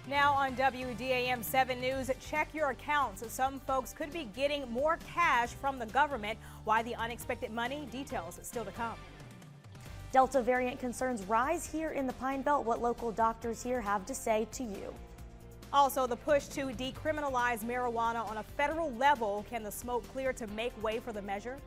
Now on WDAM 7 News, check your accounts. Some folks could be getting more cash from the government. Why the unexpected money? Details still to come. Delta variant concerns rise here in the Pine Belt. What local doctors here have to say to you. Also, the push to decriminalize marijuana on a federal level. Can the smoke clear to make way for the measure?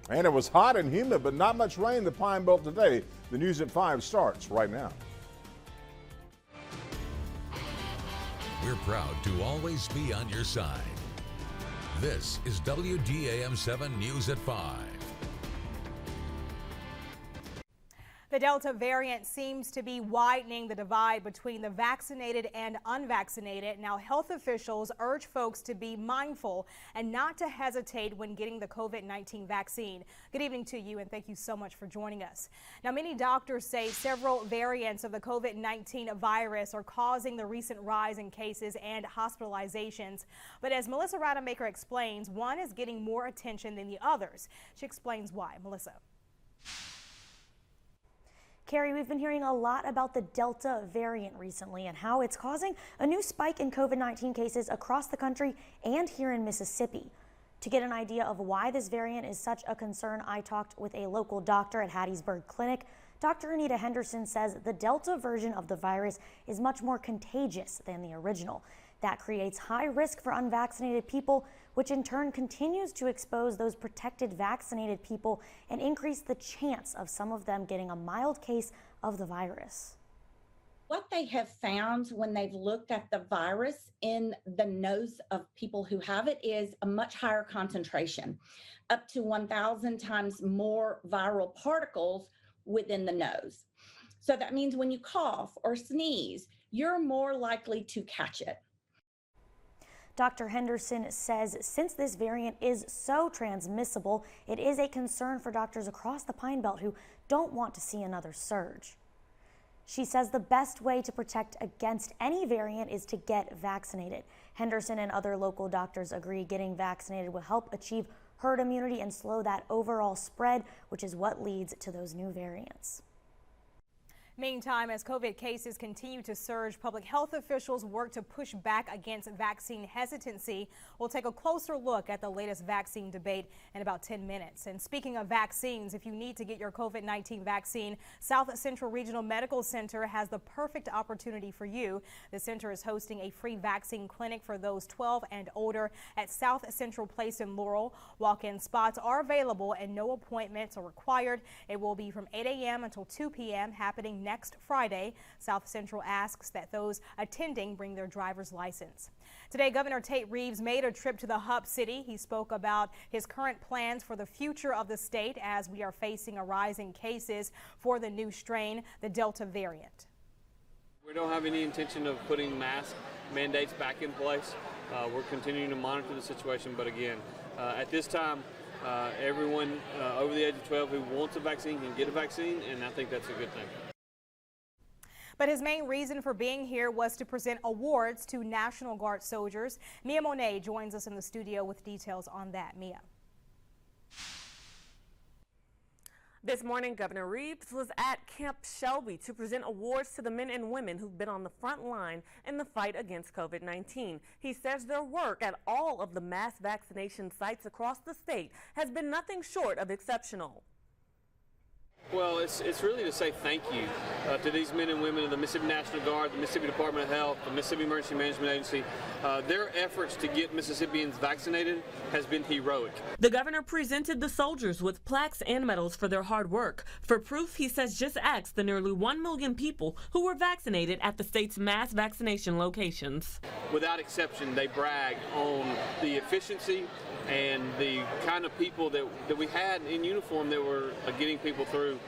And it was hot and humid, but not much rain in the Pine Belt today. The news at 5 starts right now. We're proud to always be on your side. This is WDAM 7 News at 5. The Delta variant seems to be widening the divide between the vaccinated and unvaccinated. Now, health officials urge folks to be mindful and not to hesitate when getting the COVID-19 vaccine. Good evening to you, and thank you so much for joining us. Now, many doctors say several variants of the COVID-19 virus are causing the recent rise in cases and hospitalizations. But as Melissa Rademacher explains, one is getting more attention than the others. She explains why. Melissa. Carrie, we've been hearing a lot about the Delta variant recently and how it's causing a new spike in COVID-19 cases across the country and here in Mississippi. To get an idea of why this variant is such a concern, I talked with a local doctor at Hattiesburg Clinic. Dr. Anita Henderson says the Delta version of the virus is much more contagious than the original. That creates high risk for unvaccinated people, which in turn continues to expose those protected vaccinated people and increase the chance of some of them getting a mild case of the virus. What they have found when they've looked at the virus in the nose of people who have it is a much higher concentration, up to 1,000 times more viral particles within the nose. So that means when you cough or sneeze, you're more likely to catch it. Dr. Henderson says since this variant is so transmissible, it is a concern for doctors across the Pine Belt who don't want to see another surge. She says the best way to protect against any variant is to get vaccinated. Henderson and other local doctors agree getting vaccinated will help achieve herd immunity and slow that overall spread, which is what leads to those new variants. Meantime, as COVID cases continue to surge, public health officials work to push back against vaccine hesitancy. We'll take a closer look at the latest vaccine debate in about 10 minutes. And speaking of vaccines, if you need to get your COVID-19 vaccine, South Central Regional Medical Center has the perfect opportunity for you. The center is hosting a free vaccine clinic for those 12 and older at South Central Place in Laurel. Walk-in spots are available and no appointments are required. It will be from 8 a.m. until 2 p.m. happening next Friday. South Central asks that those attending bring their driver's license. Today, Governor Tate Reeves made a trip to the Hub City. He spoke about his current plans for the future of the state as we are facing a rise in cases for the new strain, the Delta variant. We don't have any intention of putting mask mandates back in place. We're continuing to monitor the situation, but again, at this time, everyone over the age of 12 who wants a vaccine can get a vaccine, and I think that's a good thing. But his main reason for being here was to present awards to National Guard soldiers. Mia Monet joins us in the studio with details on that. Mia. This morning, Governor Reeves was at Camp Shelby to present awards to the men and women who've been on the front line in the fight against COVID-19. He says their work at all of the mass vaccination sites across the state has been nothing short of exceptional. Well, it's really to say thank you to these men and women of the Mississippi National Guard, the Mississippi Department of Health, the Mississippi Emergency Management Agency. Their efforts to get Mississippians vaccinated has been heroic. The governor presented the soldiers with plaques and medals for their hard work. For proof, he says just ask the nearly 1 million people who were vaccinated at the state's mass vaccination locations. Without exception, they brag on the efficiency and the kind of people that we had in uniform that were getting people through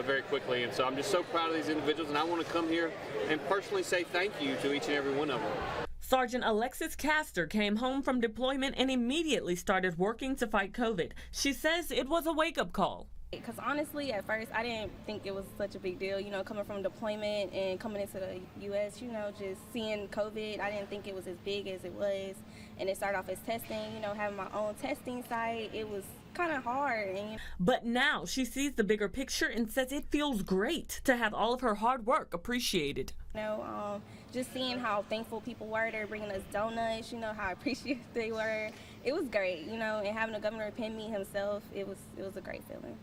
very quickly. And so I'm just so proud of these individuals, and I want to come here and personally say thank you to each and every one of them. Sergeant Alexis Castor came home from deployment and immediately started working to fight COVID. She says it was a wake-up call. Because honestly, at first, I didn't think it was such a big deal, you know, coming from deployment and coming into the U.S., you know, just seeing COVID, I didn't think it was as big as it was. And it started off as testing, you know, having my own testing site. It was kind of hard. But now she sees the bigger picture and says it feels great to have all of her hard work appreciated. You know, just seeing how thankful people were. They were bringing us donuts, you know, how appreciative they were. It was great, you know, and having the governor pin me himself, it was a great feeling.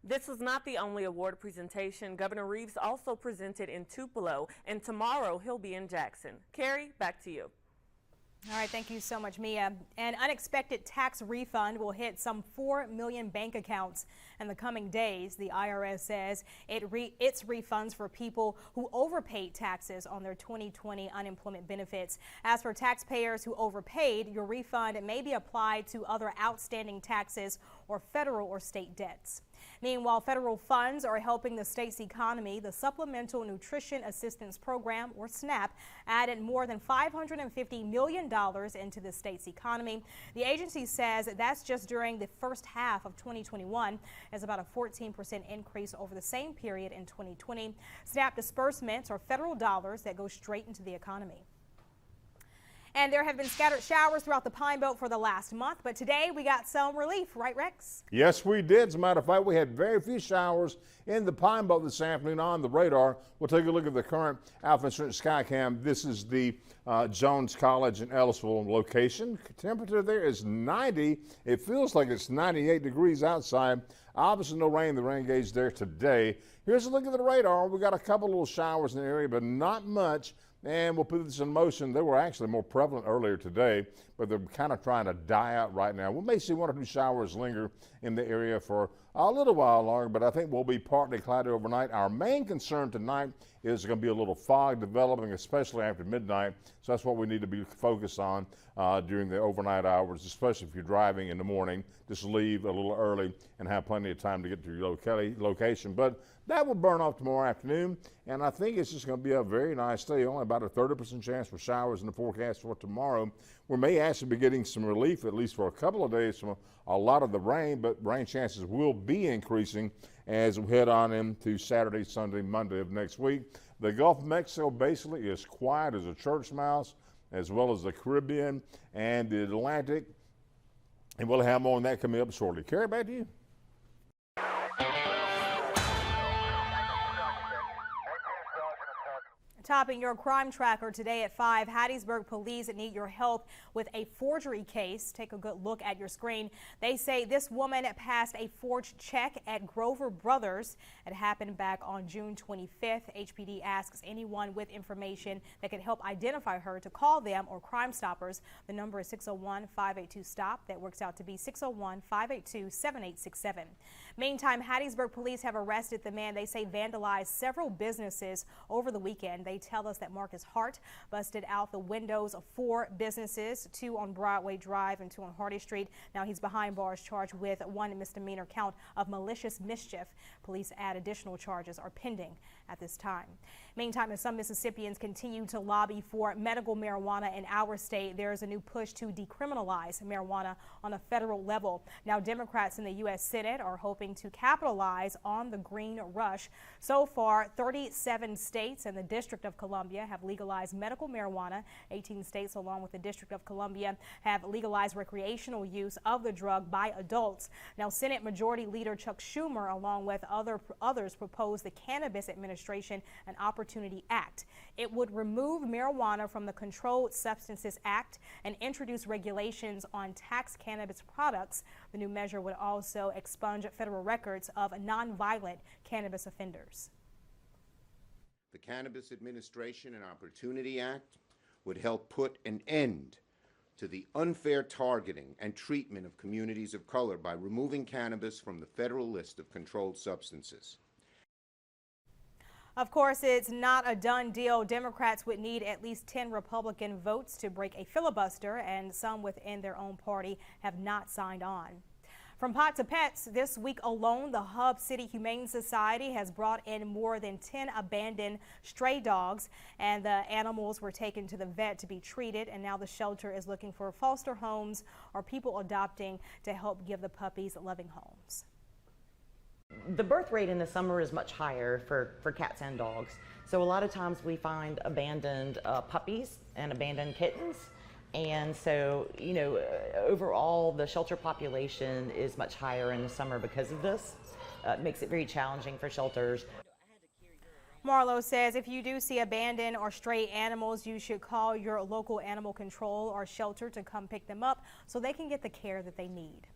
This was not the only award presentation. Governor Reeves also presented in Tupelo, and tomorrow he'll be in Jackson. Carrie, back to you. All right, thank you so much, Mia. An unexpected tax refund will hit some 4 million bank accounts in the coming days. The IRS says it's refunds for people who overpaid taxes on their 2020 unemployment benefits. As for taxpayers who overpaid, your refund may be applied to other outstanding taxes or federal or state debts. Meanwhile, federal funds are helping the state's economy. The Supplemental Nutrition Assistance Program, or SNAP, added more than $550 million into the state's economy. The agency says that's just during the first half of 2021, as about a 14% increase over the same period in 2020. SNAP disbursements are federal dollars that go straight into the economy. And there have been scattered showers throughout the Pine Belt for the last month, but today we got some relief, right, Rex? Yes, we did. As a matter of fact, we had very few showers in the Pine Belt this afternoon on the radar. We'll take a look at the current Alpha Insurance Skycam. This is the Jones College in Ellisville location. Temperature there is 90. It feels like it's 98 degrees outside. Obviously no rain, the rain gauge there today. Here's a look at the radar. We got a couple little showers in the area, but not much. And we'll put this in motion. They were actually more prevalent earlier today, but they're kind of trying to die out right now. We may see 1 or 2 showers linger in the area for a little while longer, but I think we'll be partly cloudy overnight. Our main concern tonight is going to be a little fog developing, especially after midnight. So that's what we need to be focused on during the overnight hours, especially if you're driving in the morning. Just leave a little early and have plenty of time to get to your location. But that will burn off tomorrow afternoon, and I think it's just going to be a very nice day. Only about a 30% chance for showers in the forecast for tomorrow. We may actually be getting some relief, at least for a couple of days, from a lot of the rain, but rain chances will be increasing as we head on into Saturday, Sunday, Monday of next week. The Gulf of Mexico basically is quiet as a church mouse, as well as the Caribbean and the Atlantic, and we'll have more on that coming up shortly. Carrie, back to you. Topping your crime tracker today at 5, Hattiesburg police need your help with a forgery case. Take a good look at your screen. They say this woman passed a forged check at Grover Brothers. It happened back on June 25th. HPD asks anyone with information that could help identify her to call them or Crime Stoppers. The number is 601-582-STOP. That works out to be 601-582-7867. Meantime, Hattiesburg police have arrested the man they say vandalized several businesses over the weekend. They tell us that Marcus Hart busted out the windows of 4 businesses, 2 on Broadway Drive and 2 on Hardy Street. Now he's behind bars charged with 1 misdemeanor count of malicious mischief. Police add additional charges are pending at this time. Meantime, as some Mississippians continue to lobby for medical marijuana in our state, there is a new push to decriminalize marijuana on a federal level. Now, Democrats in the U.S. Senate are hoping to capitalize on the green rush. So far, 37 states and the District of Columbia have legalized medical marijuana. 18 states, along with the District of Columbia, have legalized recreational use of the drug by adults. Now, Senate Majority Leader Chuck Schumer, along with others, proposed the Cannabis Administration and Opportunity Act. It would remove marijuana from the Controlled Substances Act and introduce regulations on tax cannabis products. The new measure would also expunge federal records of nonviolent cannabis offenders. The Cannabis Administration and Opportunity Act would help put an end to the unfair targeting and treatment of communities of color by removing cannabis from the federal list of controlled substances. Of course, it's not a done deal. Democrats would need at least 10 Republican votes to break a filibuster, and some within their own party have not signed on. From pot to pets, this week alone, the Hub City Humane Society has brought in more than 10 abandoned stray dogs, and the animals were taken to the vet to be treated, and now the shelter is looking for foster homes or people adopting to help give the puppies loving homes. The birth rate in the summer is much higher for cats and dogs. So a lot of times we find abandoned puppies and abandoned kittens. And so, you know, overall the shelter population is much higher in the summer because of this. It makes it very challenging for shelters. Marlowe says if you do see abandoned or stray animals, you should call your local animal control or shelter to come pick them up so they can get the care that they need.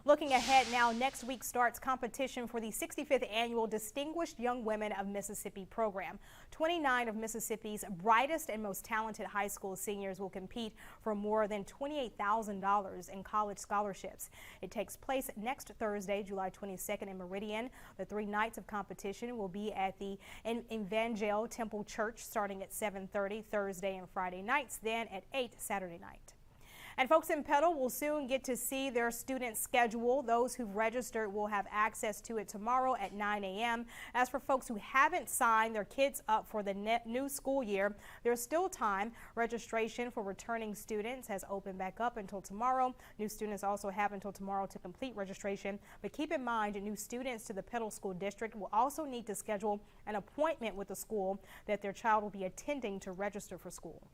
Looking ahead now, next week starts competition for the 65th annual Distinguished Young Women of Mississippi program. 29 of Mississippi's brightest and most talented high school seniors will compete for more than $28,000 in college scholarships. It takes place next Thursday, July 22nd in Meridian. The 3 nights of competition will be at the Evangel Temple Church starting at 7:30 Thursday and Friday nights, then at 8 Saturday night. And folks in Petal will soon get to see their student schedule. Those who've registered will have access to it tomorrow at 9 a.m. As for folks who haven't signed their kids up for the new school year, there's still time. Registration for returning students has opened back up until tomorrow. New students also have until tomorrow to complete registration. But keep in mind, new students to the Petal School District will also need to schedule an appointment with the school that their child will be attending to register for school.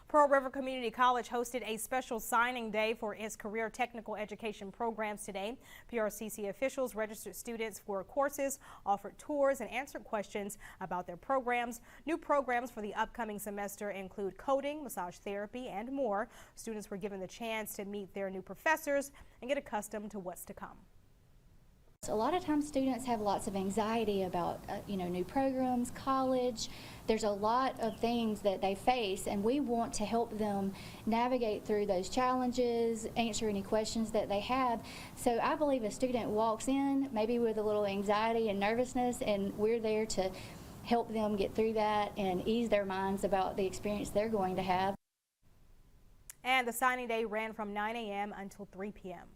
Pearl River Community College hosted a special signing day for its career technical education programs today. PRCC officials registered students for courses, offered tours, and answered questions about their programs. New programs for the upcoming semester include coding, massage therapy, and more. Students were given the chance to meet their new professors and get accustomed to what's to come. A lot of times students have lots of anxiety about new programs, college. There's a lot of things that they face, and we want to help them navigate through those challenges, answer any questions that they have. So I believe a student walks in maybe with a little anxiety and nervousness, and we're there to help them get through that and ease their minds about the experience they're going to have. And the signing day ran from 9 a.m. until 3 p.m.